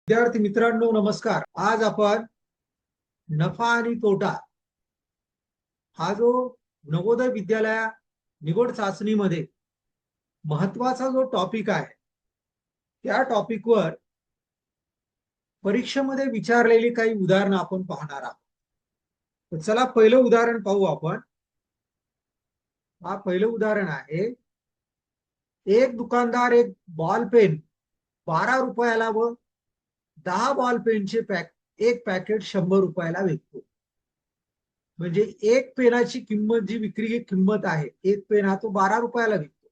विद्यार्थी मित्रांनो नमस्कार. आज आपण नफा आणि तोटा हा जो नवोदय विद्यालय निवड चाचणीमध्ये महत्वाचा जो टॉपिक आहे त्या टॉपिकवर परीक्षेमध्ये विचारलेली काही उदाहरणं आपण पाहणार आहोत. तर चला पहिलं उदाहरण पाहू आपण. हा पहिलं उदाहरण आहे. एक दुकानदार एक बॉल पेन 12 रुपयाला व 10 बॉल पेनचे एक पॅकेट 100 रुपयाला विकतो. म्हणजे एक पेनाची किंमत जी विक्री किंमत आहे, एक पेन हा तो 12 रुपयाला विकतो.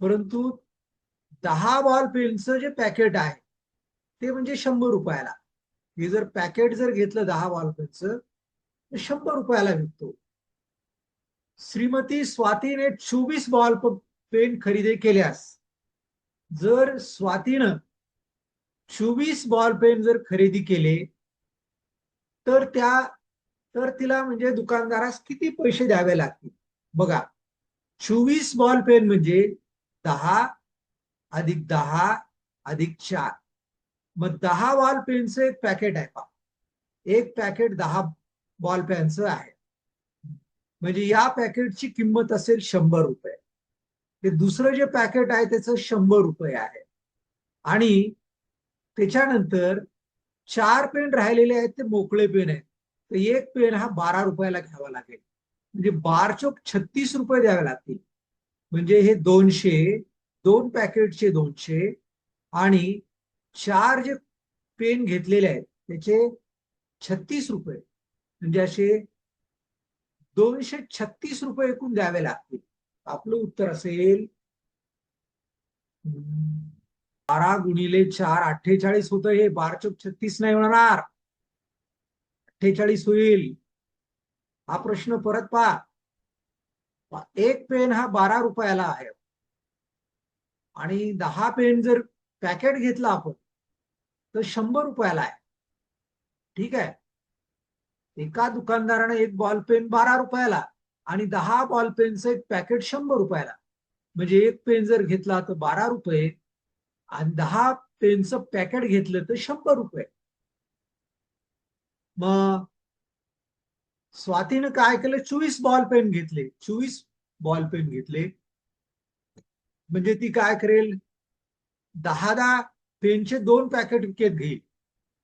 परंतु 10 बॉल पेनचं जे पॅकेट आहे ते म्हणजे 100 रुपयाला. हे जर पॅकेट जर घेतलं 10 बॉल पेनचं तर 100 रुपयाला विकतो. श्रीमती स्वातीने 24 बॉल पेन खरेदी केल्यास, जर स्वातीनं 24 बॉल पेन जर खरेदी केले तर तिला म्हणजे दुकानदारास किती पैसे द्यावे लागतील. बघा, 24 बॉल पेन म्हणजे 10 अधिक 10 अधिक 4. मग 10 बॉल पेनचं एक पॅकेट आहे पहा. एक पॅकेट 10 बॉल पेनचं आहे. म्हणजे या पॅकेटची किंमत असेल 100 रुपये. ते दुसरं जे पॅकेट आहे त्याचं 100 रुपये आहे. आणि त्याच्यानंतर 4 पेन राहिलेले आहेत ते मोकळे पेन आहेत. तर एक पेन हा 12 रुपयाला घ्यावा लागेल. म्हणजे 12×36 रुपये द्यावे लागतील. म्हणजे हे 200, 2 पॅकेटचे 200 आणि 4 जे पेन घेतलेले आहेत त्याचे 36 रुपये, म्हणजे असे 236 रुपये एकूण द्यावे लागतील. आपलं उत्तर असेल 12 गुणिले 4 48 होतं. हे 12×36 नाही होणार, 48 होईल. हा प्रश्न परत पहा. एक पेन हा 12 रुपयाला आहे आणि 10 पेन जर पॅकेट घेतला आपण तर 100 रुपयाला आहे. ठीक आहे. एका दुकानदाराने एक बॉल पेन 12 रुपयाला आणि 10 बॉल पेनचं एक पॅकेट 100 रुपयाला. म्हणजे एक पेन जर घेतला तर 12 रुपये आणि 10 पेनचं पॅकेट घेतलं तर 100 रुपये. मग स्वातीनं काय केलं, 24 बॉल पेन घेतले. 24 बॉल पेन घेतले म्हणजे ती काय करेल, 10 पेनचे 2 पॅकेट विकत घेईल.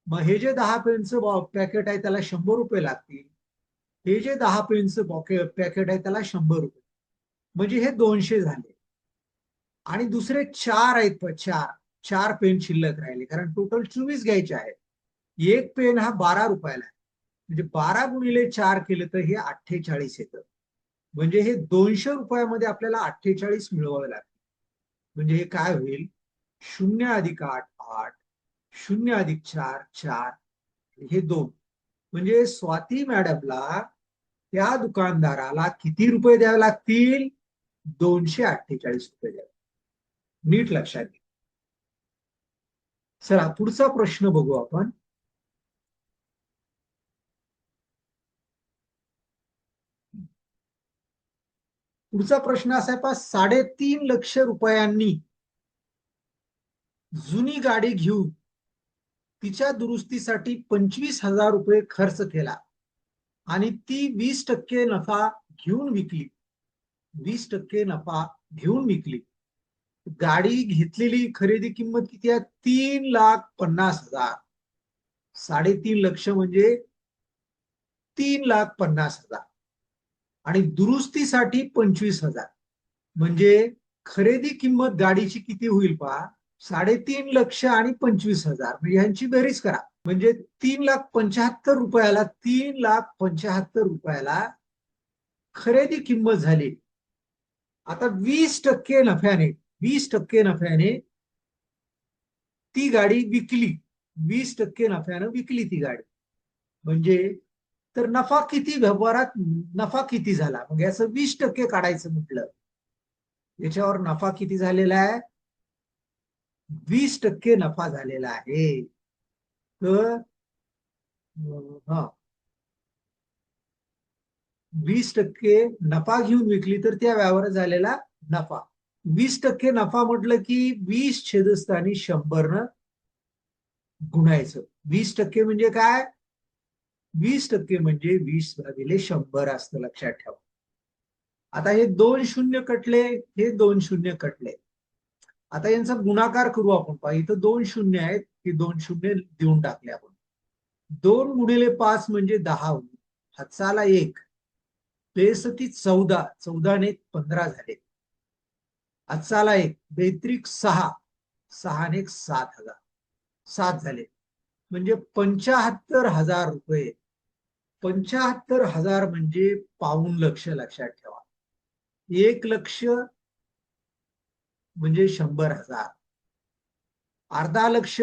मग हे जे 10 पेनचं पॅकेट आहे त्याला 100 रुपये लागतील. हे जे 10 पेनचं पॅकेट आहे त्याला 100 रुपये, म्हणजे हे 200 झाले. आणि दुसरे 4 आहेत, 4 पेन शिल्लक राहिले, कारण टोटल 24 घ्यायचे आहेत. एक पेन हा 12 रुपयाला आहे. म्हणजे 12 गुणिले 4 केलं तर हे 48 येतं. म्हणजे हे 200 रुपयामध्ये आपल्याला 48 मिळवावे लागतील. म्हणजे हे काय होईल, 0 अधिक 8 8, 0 अधिक 4 4, हे 2. म्हणजे स्वाती मॅडमला त्या दुकानदाराला किती रुपये द्यावे लागतील, 248 रुपये द्यावे. नीट लक्षात घ्या. चला पुढचा प्रश्न बघू आपण. पुढचा प्रश्न असा आहे, 3.5 लाख रुपयांनी जुनी गाडी घेऊन तिच्या दुरुस्तीसाठी 25,000 रुपये खर्च केला आणि ती 20% नफा घेऊन विकली. 20% नफा घेऊन विकली. गाडी घेतलेली खरेदी किंमत किती आहे, 3,50,000. 3.5 लाख म्हणजे 3,50,000 आणि दुरुस्तीसाठी 25,000. म्हणजे खरेदी किंमत गाडीची किती होईल पहा, 3.5 लाख आणि 25,000. म्हणजे यांची बेरीज करा. म्हणजे 3,75,000 रुपयाला 3,75,000 रुपयाला खरेदी किंमत झाली. आता 20% नफ्याने 20% नफ्याने ती गाडी विकली. 20% नफ्याने विकली ती गाडी. म्हणजे तर नफा किती, व्यवहारात नफा किती झाला. मग याचं 20% काढायचं म्हटलं, याच्यावर नफा किती झालेला आहे, 20% नफा झालेला आहे. तर हा 20% नफा घेऊन विकली तर त्या व्यवहारात झालेला नफा. 20% नफा म्हटलं की 20 छेदस्थानी 100 न गुणायचं. 20% म्हणजे काय? 20% म्हणजे 20/100 असतं, लक्षात ठेवा. आता हे 2 शून्य कटले, हे 2 शून्य कटले. आता यांचा गुणाकार करू आपण. पहा, इथं 2 शून्य आहेत, हे 2 शून्य देऊन टाकले आपण. 2 गुणिले 5 म्हणजे 10 होईल. हातचाला 1, 14, 14 ने 15 झाले. हातचाला 1, 6, 6 ने 7,000, 7 झाले. म्हणजे 75,000 रुपये. 75,000 म्हणजे पाऊण लक्ष, लक्षात ठेवा. 1 लक्ष म्हणजे 100,000. अर्धा लक्ष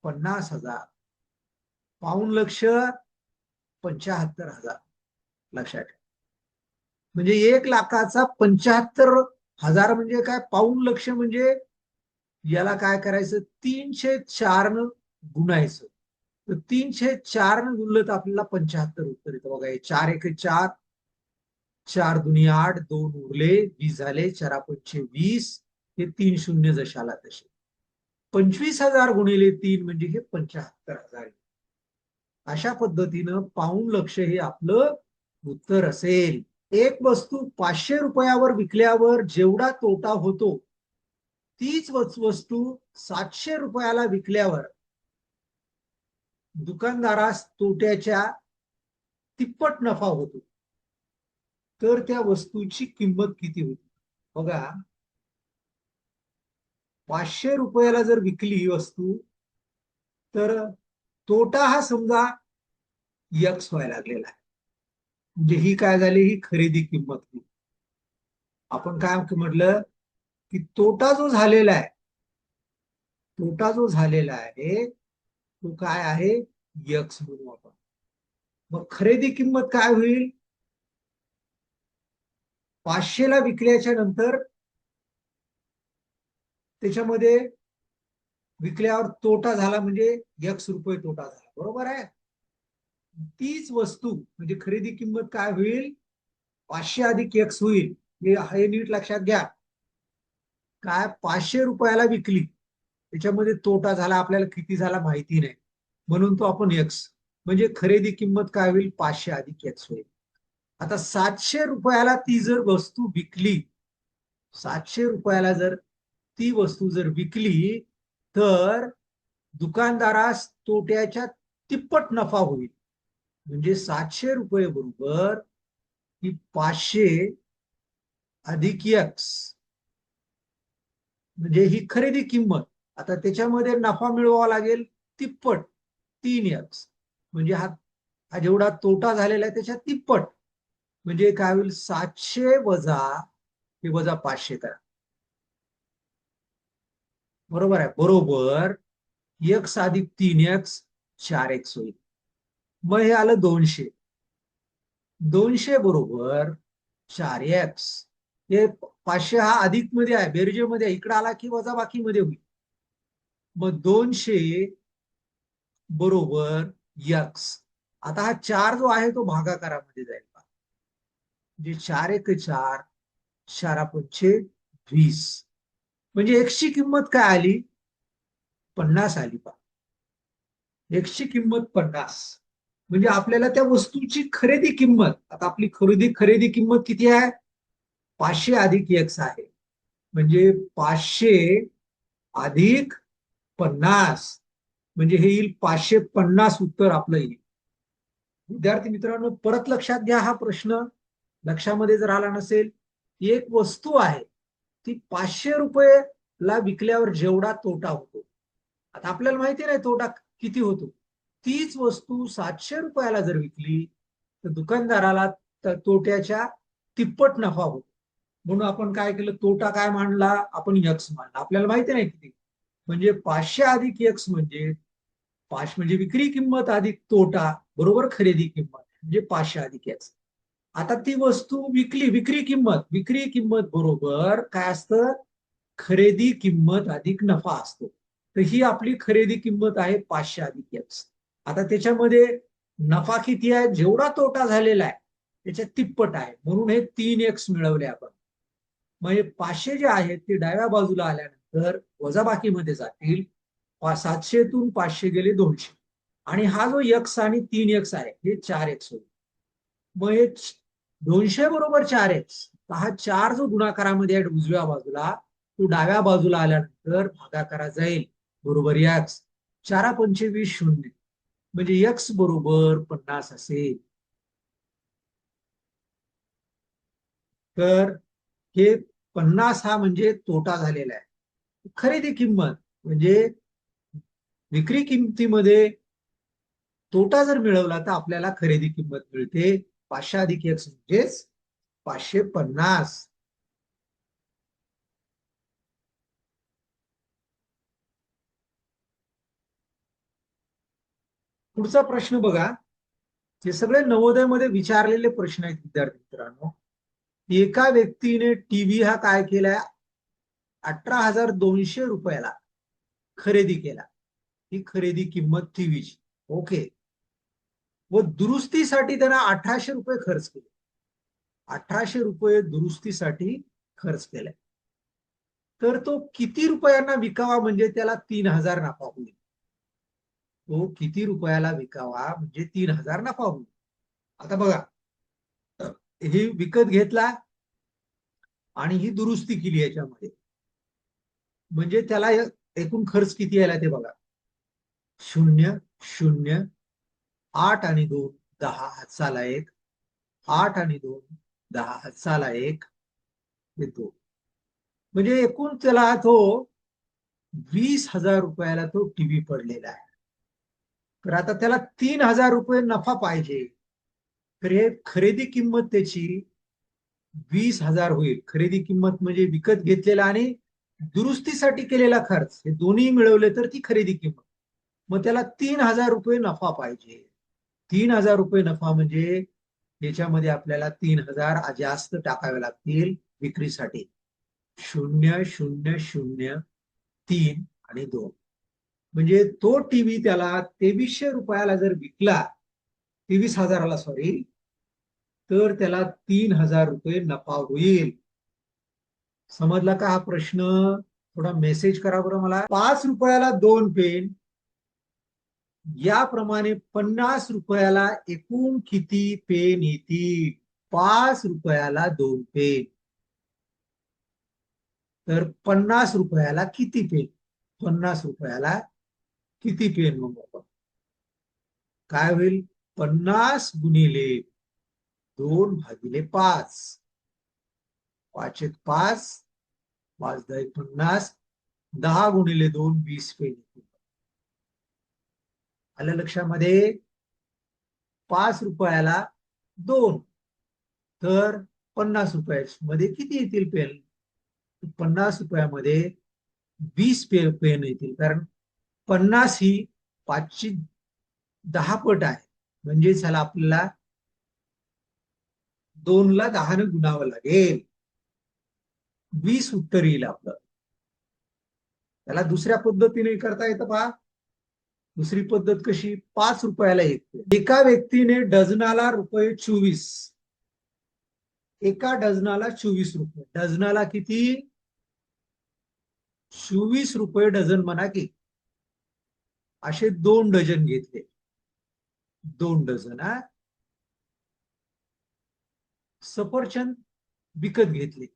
50,000. पाऊण लक्ष 75,000, लक्षात ठेवा. म्हणजे 1 लाखाचा 75,000 म्हणजे काय? पाऊण लक्ष म्हणजे याला काय करायचं? 3/4 गुणायचं. तर 3/4 गुणलं तर आपल्याला 75 उत्तर येतं. बघा, हे 4 1 4, 4 दुनी 8, 2 उरले, 20 झाले, 4 5 20, हे 3 शून्य जशाला तसे. 25,000 गुणिले 3 म्हणजे हे 75,000. अशा पद्धतीनं पाऊण लक्ष हे आपलं उत्तर असेल. एक वस्तू 500 रुपयावर विकल्यावर जेवढा तोटा होतो, तीच वस्तू 700 रुपयाला विकल्यावर दुकानदारास तोट्याच्या तिप्पट नफा होतो. तर त्या वस्तूची किंमत किती होती? बघा, 500 रुपयाला जर विकली ही वस्तू, तर तोटा हा समजा यक्स व्हायला लागलेला आहे. म्हणजे ही काय झाली? ही खरेदी किंमत. आपण काय म्हटलं की तोटा जो झालेला आहे, तोटा जो झालेला आहे तो काय आहे? यक्स म्हणू आपण. मग खरेदी किंमत काय होईल? 500 ला विकल्याच्या नंतर त्याच्यामध्ये विकल्यावर तोटा झाला म्हणजे यक्स रुपये तोटा झाला, बरोबर आहे. तीच वस्तू म्हणजे खरेदी किंमत काय होईल? 500 अधिक यक्स होईल. हे नीट लक्षात घ्या. काय? 500 रुपयाला विकली, त्याच्यामध्ये तोटा झाला, आपल्याला किती झाला माहिती नाही, म्हणून तो आपण यक्स, म्हणजे खरेदी किंमत काय होईल? 500 अधिक यक्स होईल. आता 700 रुपयाला ती जर वस्तू विकली, 700 रुपयाला जर ती वस्तू जर विकली, तर दुकानदारास तोट्याच्या तिप्पट नफा होईल. म्हणजे 700 रुपये बरोबर ही 500 अधिक यक्स, म्हणजे ही खरेदी किंमत. आता त्याच्यामध्ये नफा मिळवावा लागेल तिप्पट, 3x. म्हणजे हा जेवढा तोटा झालेला आहे त्याच्या तिप्पट. म्हणजे काय होईल? 700 वजा हे वजा 500 करा, बरोबर आहे. बरोबर x अधिक 3x 4x होईल. मग हे आलं 200. 200 बरोबर 4x. हे 500 हा अधिक मध्ये आहे, बेरजेमध्ये, इकडे आला की वजा बाकी मध्ये होईल. मग 200 बरोबर यक्स. आता हा 4 जो आहे तो भागाकारामध्ये जाईल. म्हणजे 4 1 4, 4 5 20. म्हणजे एक्सची किंमत काय आली? 50 आली. पा एक्सची किंमत 50. म्हणजे आपल्याला त्या वस्तूची खरेदी किंमत, आता आपली खरेदी किंमत किती आहे? 500 अधिक एक्स आहे. म्हणजे 500 अधिक 50, म्हणजे हे येईल 550 उत्तर आपलं येईल. विद्यार्थी मित्रांनो, परत लक्षात घ्या, हा प्रश्न लक्षामध्ये जर आला नसेल, एक वस्तू आहे ती 500 रुपयेला विकल्यावर जेवढा तोटा होतो, आता आपल्याला माहिती नाही तोटा किती होतो. तीच वस्तू 700 रुपयाला जर विकली तर दुकानदाराला तोट्याच्या तिप्पट नफा होतो. म्हणून आपण काय केलं? तोटा काय मांडला आपण? यक्स मांडला. आपल्याला माहिती नाही किती, म्हणजे 500 अधिक यक्स म्हणजे 5 म्हणजे विक्री किंमत अधिक तोटा बरोबर खरेदी किंमत, म्हणजे 500 अधिक यक्स. आता ती वस्तू विकली, विक्री किंमत बरोबर काय असतं? खरेदी किंमत अधिक नफा असतो. तर ही आपली खरेदी किंमत आहे 500 अधिक यक्स. आता त्याच्यामध्ये नफा किती आहे? जेवढा तोटा झालेला आहे त्याच्या तिप्पट आहे, म्हणून हे 3x मिळवले आपण. मग हे 500 जे आहेत ते डाव्या बाजूला आल्यानंतर वजाबाकीमध्ये जातील. 700तून 500 गेले 200, आणि हा जो x आणि 3x आहे हे 4x होईल. मग हे 200 बरोबर 4x, हा 4 जो गुणाकारामध्ये आहे उजव्या बाजूला, तो डाव्या बाजूला आल्यानंतर भागाकारा जाईल, बरोबर x. 4 पंचे 20 शून्य, म्हणजे x बरोबर 50 असेल. तर हे 50 हा म्हणजे तोटा झालेला आहे. खरेदी किंमत म्हणजे विक्री किमतीमध्ये तोटा जर मिळवला तर आपल्याला खरेदी किंमत मिळते 500 अधिक x म्हणजेच 550. पुढचा प्रश्न बघा. हे सगळे नवोदयमध्ये विचारलेले प्रश्न आहेत विद्यार्थी मित्रांनो. एका व्यक्तीने टीव्ही हा काय केलाय, 18,200 रुपयाला खरेदी केला. ही खरेदी किंमत टीव्हीची. ओके. व दुरुस्तीसाठी त्यांना 1,800 रुपये खर्च केले. 1,800 रुपये दुरुस्तीसाठी खर्च केले. तर तो किती रुपयांना विकावा म्हणजे त्याला 3,000 नफा होईल. तो किती रुपयाला विकावा म्हणजे 3,000 नफा होईल. आता बघा, हे विकत घेतला आणि ही दुरुस्ती केली याच्यामध्ये, म्हणजे त्याला एकूण खर्च किती आला ते बघा. 0 0 8 आणि 2 10, हातचाला 1, 8 आणि 2 10, हातचाला 1, हे 2, म्हणजे एकूण त्याला तो 20,000 रुपयाला तो टीव्ही पडलेला आहे. तर आता त्याला 3,000 रुपये नफा पाहिजे. तर हे खरेदी किंमत त्याची 20,000 होईल. खरेदी किंमत म्हणजे विकत घेतलेला आणि दुरुस्तीसाठी केलेला खर्च, हे दोन्ही मिळवले तर ती खरेदी किंमत. मग त्याला 3,000 रुपये नफा पाहिजे. 3,000 रुपये नफा म्हणजे याच्यामध्ये आपल्याला 3,000 जास्त टाकावे लागतील विक्रीसाठी. 0 0 0 3 आणि 2, म्हणजे तो टीव्ही त्याला 2,300 रुपयाला जर विकला, 23,000ला सॉरी, तर त्याला 3,000 रुपये नफा होईल. समजला का हा प्रश्न? थोडा मेसेज करा बरं मला. 5 रुपयाला 2 पेन, याप्रमाणे 50 रुपयाला एकूण किती पेन येतील? 5 रुपयाला 2 पेन, तर 50 रुपयाला किती पेन? 50 रुपयाला किती पेन? मग आपण काय होईल? 50 गुणिले 2/5, 5 1 5, 5 10 50, 10 गुणिले 2 20 पेन. आलं लक्षामध्ये? 5 रुपयाला 2, तर 50 रुपयामध्ये किती येतील पेन? 50 रुपयामध्ये 20 पेन येतील, कारण 50 ही 5ची 10 पट आहे. म्हणजे त्याला आपल्याला 2ला 10ने गुणावं लागेल. 20 उत्तर येईल आपलं. त्याला दुसऱ्या पद्धतीने करता येतं पहा. दुसरी पद्धत कशी? 5 रुपयाला 1 पेन. एका व्यक्तीने डझनाला रुपये 24, एका डझनाला 24 रुपये, डझनाला किती? 24 रुपये डझन म्हणा की. असे 2 डझन घेतले. 2 डझन सफरचंद विकत घेतले.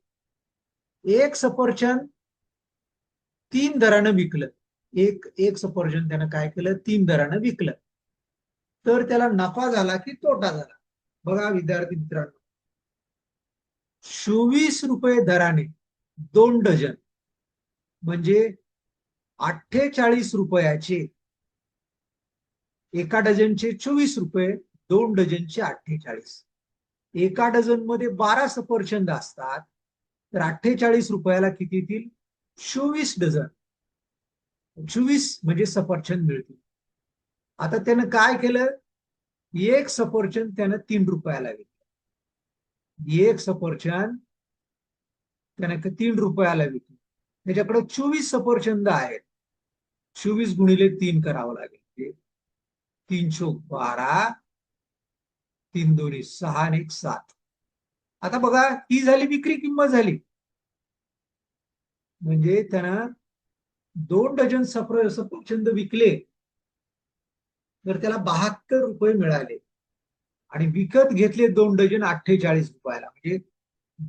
एक सफरचंद 3 दरानं विकलं. एक सफरचंद त्यानं काय केलं? 3 दरानं विकलं. तर त्याला नफा झाला की तोटा झाला? बघा विद्यार्थी मित्रांनो, 24 रुपये दराने 2 डझन म्हणजे 48 रुपयाचे. एका डझनचे 24 रुपये, 2 डझनचे 48. एका डझन मध्ये 12 सफरचंद असतात, तर 48 रुपयाला किती येतील? 24 डझन. 24 म्हणजे सफरचंद मिळतील. आता त्यानं काय केलं? एक सफरचंद त्यानं 3 रुपयाला विकलं. एक सफरचंद त्यानं 3 रुपयाला विकलं. त्याच्याकडे 24 सफरचंद आहेत. 24 गुणिले 3 करावं लागेल. 3 चोक 12, 3 दोन्ही 6 आणि 1 7. आता बघा, ही झाली विक्री किंमत झाली. म्हणजे त्यानं 2 डझन सफरचंद विकले तर त्याला 72 रुपये मिळाले आणि विकत घेतले 2 डझन 48 रुपयाला, म्हणजे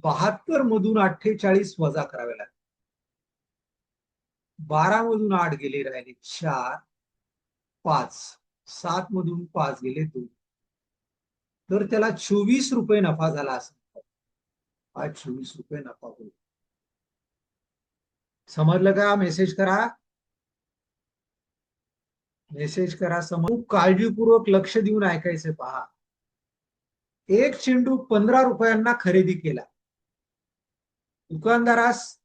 72 मधून 48 वजा करावे लागले. 12 मधून 8 गेले, राहिले 4, 5, 7 मधून 5 गेले 2, तर त्याला 24 रुपये नफा झाला असं. हा 24 रुपये नफा होईल. समजलं का? मेसेज करा, मेसेज करा. खूप काळजीपूर्वक लक्ष देऊन ऐकायचे पहा. एक चेंडू 15 रुपयांना खरेदी केला. दुकानदारास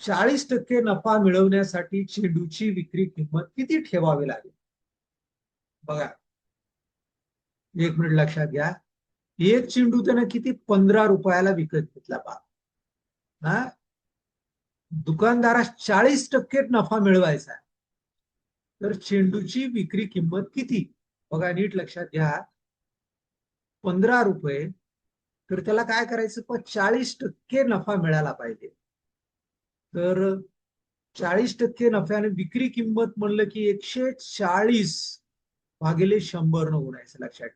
40% नफा मिळवण्यासाठी चेंडूची विक्री किंमत किती ठेवावी लागेल? बघा, 1 मिनिट लक्षात घ्या. एक चेंडू त्यानं किती 15 रुपयाला विकत घेतला पहा. हा, दुकानदारास 40% नफा मिळवायचा, तर चेंडूची विक्री किंमत किती? बघा, नीट लक्षात घ्या. 15 रुपये, तर त्याला काय करायचं? 40% नफा मिळाला पाहिजे. तर 40% नफ्याने विक्री किंमत म्हणलं की 140 भागिले 100 न गुणायचं. लक्षात,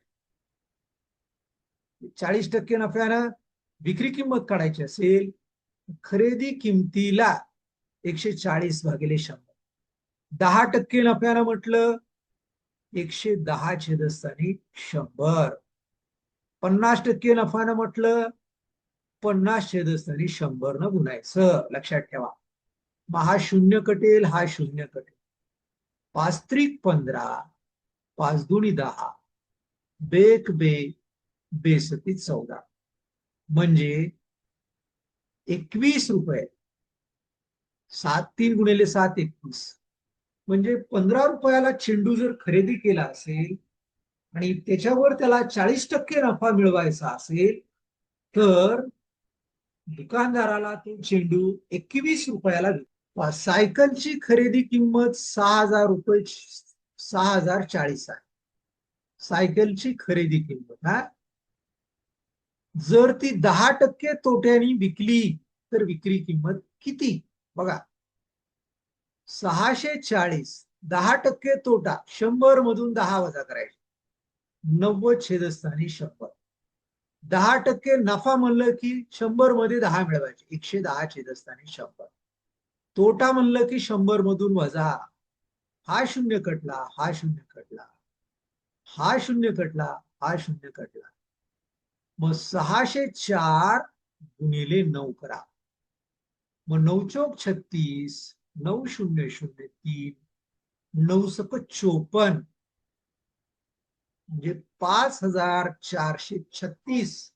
40% नफ्यानं विक्री किंमत काढायची असेल, खरेदी किमतीला 140 भागिले 100. 10% नफ्यानं म्हटलं 110 छेदस्थानी 100. 50% नफ्यानं म्हटलं 50 छेदस्थानी 100 न गुणायचं. लक्षात ठेवा. मग हा शून्य कटेल, हा शून्य कटेल. 5 त्रिक 15, 5 दुनी 10, बेक बे, बेसती 14, म्हणजे 21 रुपये. 7 3 गुणिले 7 21, म्हणजे 15 रुपयाला चेंडू जर खरेदी केला असेल आणि त्याच्यावर त्याला 40% नफा मिळवायचा असेल, तर दुकानदाराला तो चेंडू 21 रुपयाला विकतो. सायकलची खरेदी किंमत 6,000 रुपये, 6,040 आहे. सायकलची खरेदी किंमत. हा, जर ती 10% तोट्याने विकली तर विक्री किंमत किती? बघा, 640, 10% तोटा, 100 मधून 10 वजा करायचे, 90 छेदस्थानी 100. 10% नफा म्हणलं की 100 मध्ये 10 मिळवायचे, 110 छेदस्थानी 100. तोटा म्हणलं की 100 मधून वजा. हा शून्य कटला, हा शून्य कटला, हा शून्य कटला, हा शून्य कटला. मग 604 गुणिले 9 करा. मग 9 चौक 36, 9003, 9 सक 54, म्हणजे 5436.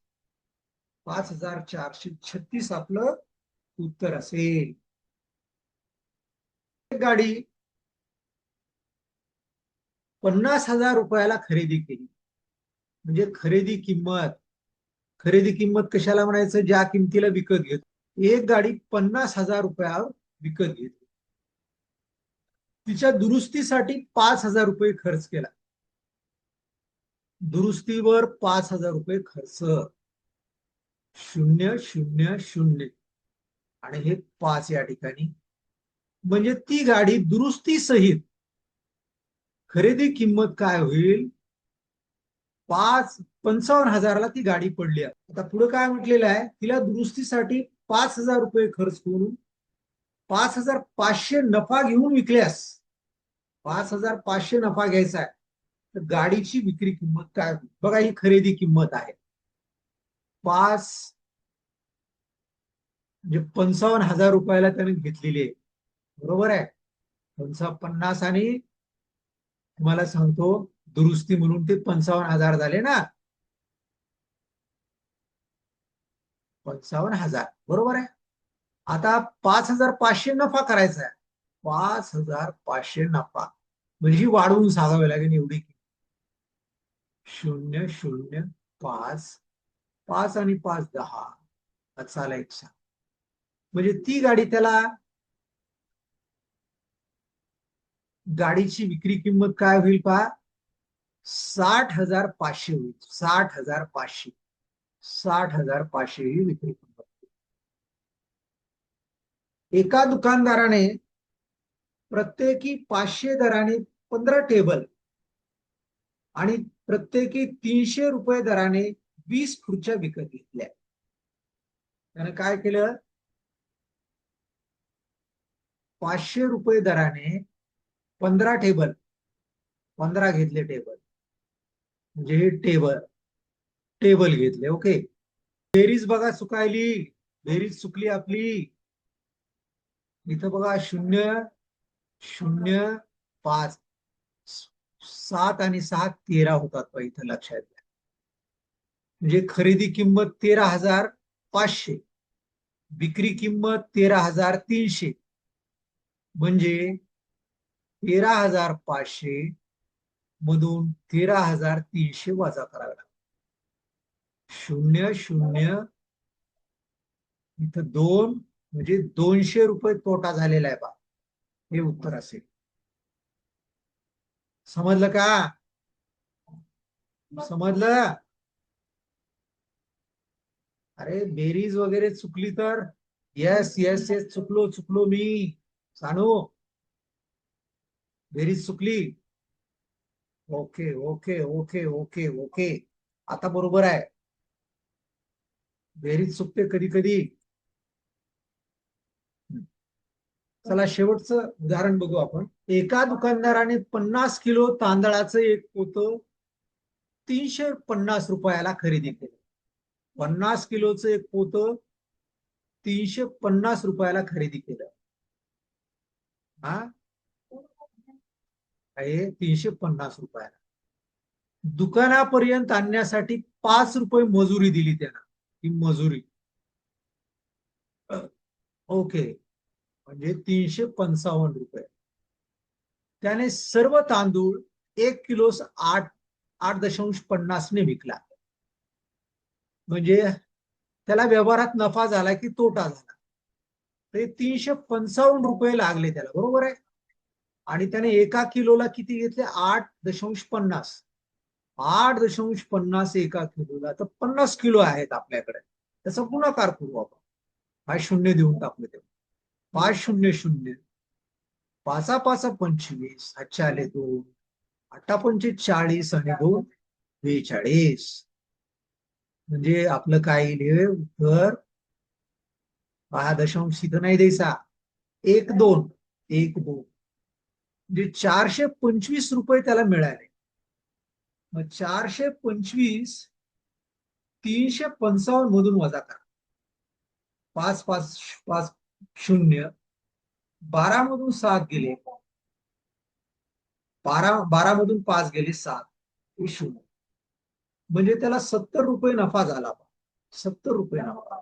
5436 आपलं उत्तर असेल. गाडी 50,000 रुपयाला खरेदी केली, म्हणजे खरेदी किंमत कशाला म्हणायचं? ज्या किमतीला विकत घेतो. एक गाडी 50,000 रुपयावर विकत घेतली. तिच्या दुरुस्तीसाठी 5,000 रुपये खर्च केला. दुरुस्तीवर 5,000 रुपये खर्च. 0 0 0 आणि हे 5 या ठिकाणी. म्हणजे ती गाडी दुरुस्ती सहित खरेदी किंमत काय होईल? 55,000ला ती गाडी पडली. आता पुढे काय म्हटलेलं आहे? तिला दुरुस्तीसाठी 5,000 रुपये खर्च करून 5,500 नफा घेऊन विकल्यास, 5,500 नफा घ्यायचा आहे, तर गाडीची विक्री किंमत काय होईल? बघा, ही खरेदी किंमत आहे. 5 म्हणजे 55,000 रुपयाला त्याने घेतलेली आहे, बरोबर आहे. 50 आणि तुम्हाला सांगतो दुरुस्ती म्हणून ते 55,000 झाले ना. 55,000 बरोबर आहे. आता 5,500 नफा करायचा आहे. 5,500 नफा म्हणजे वाढवून सांगावे लागेल एवढी. 0 0 5, 5 आणि 5 10, चाला 100. म्हणजे ती गाडी त्याला, गाडीची विक्री किंमत काय होईल पहा? 60,500 होईल. 60,500, 60,500 ही विक्री किंमत. एका दुकानदाराने प्रत्येकी 500 दराने 15 टेबल आणि प्रत्येकी 300 रुपये दराने 20 खुर्च्या विकत घेतल्या. त्यानं काय केलं, 500 रुपये दराने 15 टेबल, 15 घेतले टेबल, म्हणजे हे टेबल टेबल घेतले. ओके, बेरीज बघा चुकायली, बेरीज चुकली आपली. इथं बघा 0.05, 7 आणि 6 13 होतात बघा, इथं लक्षात घ्या. म्हणजे खरेदी किंमत 13,500, विक्री किंमत 13,300, म्हणजे 13,500 मधून 13,300 वजा करावे लागतात. 0.0 इथं 2, म्हणजे 200 रुपये तोटा झालेला आहे बा, हे उत्तर असेल. समजलं का? समजलं? अरे बेरीज वगैरे चुकली तर, येस येस येस, चुकलो चुकलो मी सानू, बेरीज चुकली. Okay okay okay okay okay, आता बरोबर आहे. बेरीज चुकते कधी कधी. चला शेवटचं उदाहरण बघू आपण. एका दुकानदाराने 50 किलो तांदळाचं एक पोतं 350 रुपयाला खरेदी केलं. 50 किलोचं एक पोतं 350 रुपयाला खरेदी केलं. हा, हे 350 रुपयाला. दुकानापर्यंत आणण्यासाठी 5 रुपये मजुरी दिली त्यानं, ही मजुरी. ओके, म्हणजे 355 रुपये. त्याने सर्व तांदूळ 1 किलो 8.50 ने विकला. म्हणजे त्याला व्यवहारात नफा झाला की तोटा झाला, ते 355 रुपये लागले त्याला, बरोबर आहे. आणि त्याने एका किलोला किती घेतले, 8.50. 8.50 एका किलोला, तर 50 किलो आहेत आपल्याकडे. त्याचा गुणाकार करू आपण, हा 0 देऊन टाकले ते. 500, पाचा पाचा 25, 5 आले 2, 8 40 आणि 2 42. म्हणजे आपलं काय येईल उत्तर, हा दशांश इथं नाही द्यायचा, 1 2 1 2, म्हणजे 425 रुपये त्याला मिळाले. मग 425 355 मधून वजा करा. 5 5 5 0, 12 मधून 7 गेले, 12 मधून 5 गेले 7, 0. म्हणजे त्याला 70 रुपये नफा झाला. 70 रुपये नफा.